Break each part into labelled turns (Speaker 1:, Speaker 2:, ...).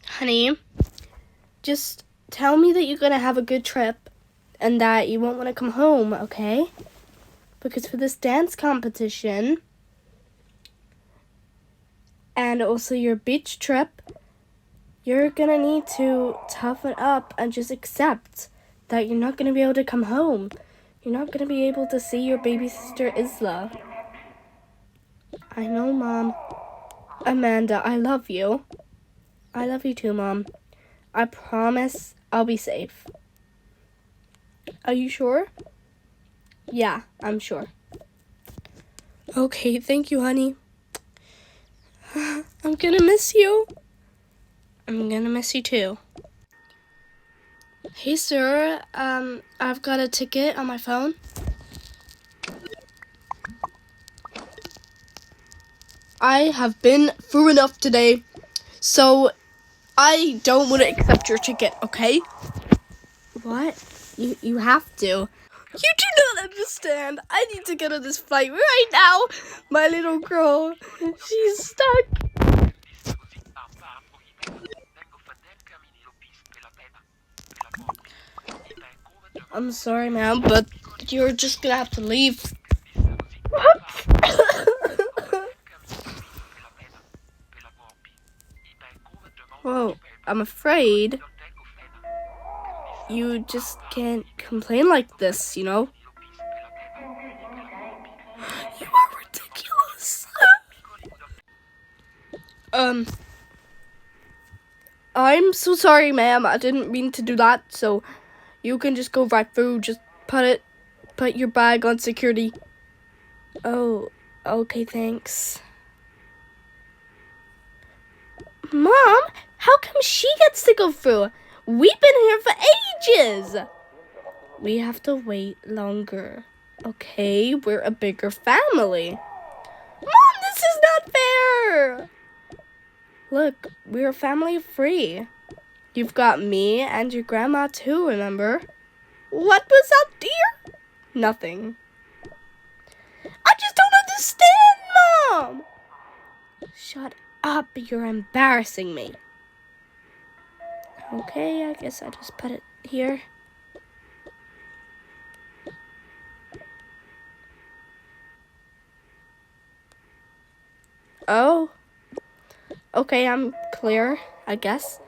Speaker 1: Honey, just tell me that you're going to have a good trip and that you won't want to come home, okay? Because for this dance competition and also your beach trip, you're going to need to toughen up and just accept that you're not going to be able to come home. You're not going to be able to see your baby sister Isla. I know, Mom. Amanda, I love you. I love you too, Mom. I promise I'll be safe. Are you sure? Yeah, I'm sure. Okay, thank you, honey. I'm gonna miss you. I'm gonna miss you too. Hey, sir. I've got a ticket on my phone. I have been through enough today, so I don't want to accept your ticket, okay? What? You have to. You do not understand. I need to get on this flight right now. My little girl, she's stuck. I'm sorry, ma'am, but you're just gonna have to leave. What? Whoa, I'm afraid you just can't complain like this, you know? You are ridiculous. I'm so sorry, ma'am. I didn't mean to do that, so you can just go right through. Just put your bag on security. Oh, okay, thanks. Mom, how come she gets to go through? We've been here for ages. We have to wait longer. Okay, we're a bigger family. Mom, this is not fair. Look, we're a family of 3. You've got me and your grandma too, remember? What was that, dear? Nothing. I just don't understand, Mom. Shut up, you're embarrassing me. Okay, I guess I'll just put it here. Oh. Okay, I'm clear, I guess.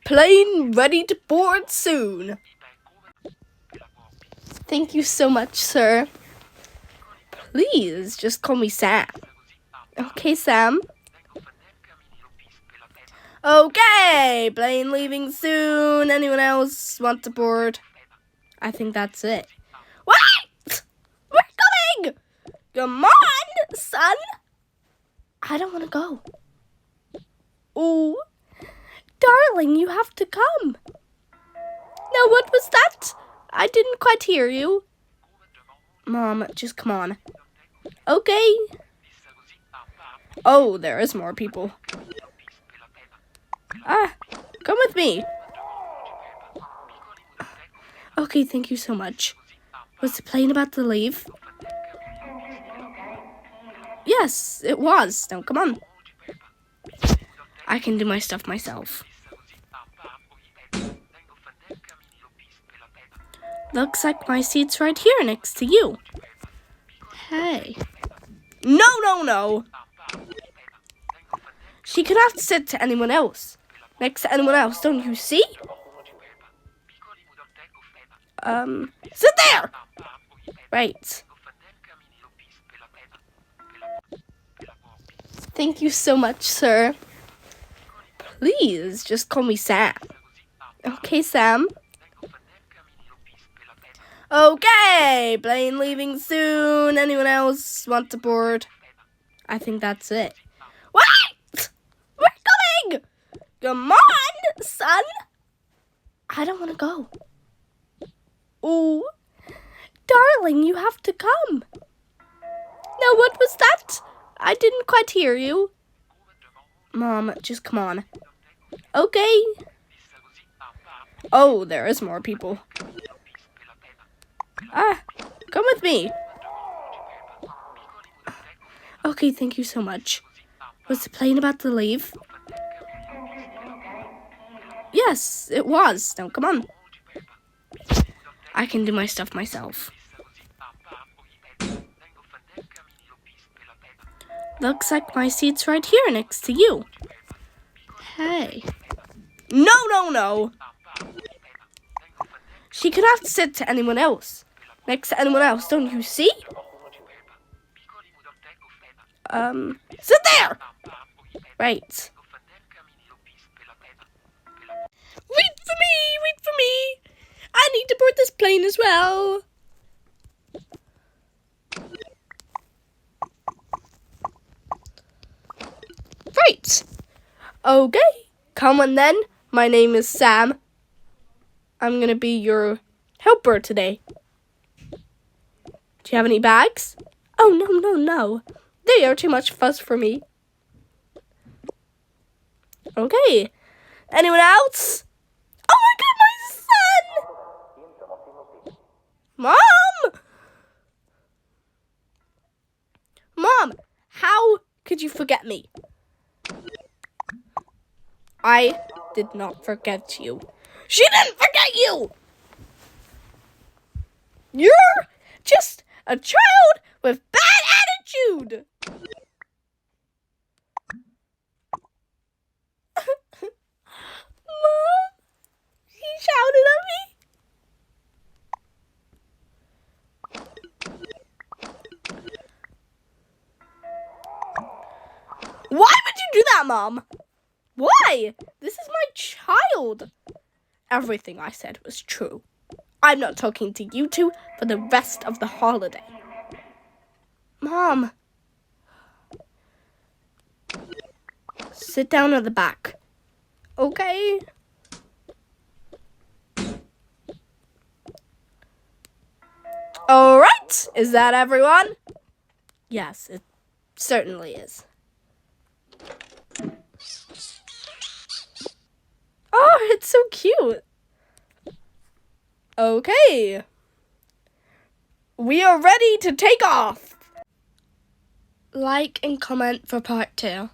Speaker 1: Plane ready to board soon. Thank you so much, sir. Please, just call me Sam. Okay, Sam. Okay, plane leaving soon. Anyone else want to board? I think that's it. Wait! We're coming! Come on, son. I don't want to go. Oh, darling, you have to come. Now, what was that? I didn't quite hear you. Mom, just come on. Okay. Oh, there is more people. Come with me. Okay, thank you so much. Was the plane about to leave? Yes, it was. Now, come on. I can do my stuff myself. Looks like my seat's right here next to you. Hey. No. She cannot sit to anyone else. Next to anyone else, don't you see? Sit there! Right. Thank you so much, sir. Please, just call me Sam. Okay, Sam. Okay, plane leaving soon. Anyone else want to board? I think that's it. Wait! We're coming! Come on, son. I don't want to go. Oh, darling, you have to come. Now, what was that? I didn't quite hear you. Mom, just come on. Okay. Oh, there is more people. Come with me. Okay, thank you so much. Was the plane about to leave? Yes, it was. Now, come on. I can do my stuff myself. Looks like my seat's right here next to you. Hey. No, no, no. She cannot sit to anyone else. Next to anyone else, don't you see? Sit there! Right. Wait for me! Wait for me! I need to board this plane as well. Right. Okay. Come on then. My name is Sam. I'm gonna be your helper today. Do you have any bags? Oh, no, no, no. They are too much fuss for me. Okay. Anyone else? Oh my God, my son! Mom! Mom, how could you forget me? I did not forget you. She didn't forget you! You're just a child with bad attitude! Mom, he shouted at me. Why would you do that, Mom? Why? This is my child. Everything I said was true. I'm not talking to you two for the rest of the holiday. Mom. Sit down at the back. Okay? All right. Is that everyone? Yes, it certainly is. Oh, it's so cute. Okay. We are ready to take off. Like and comment for part 2.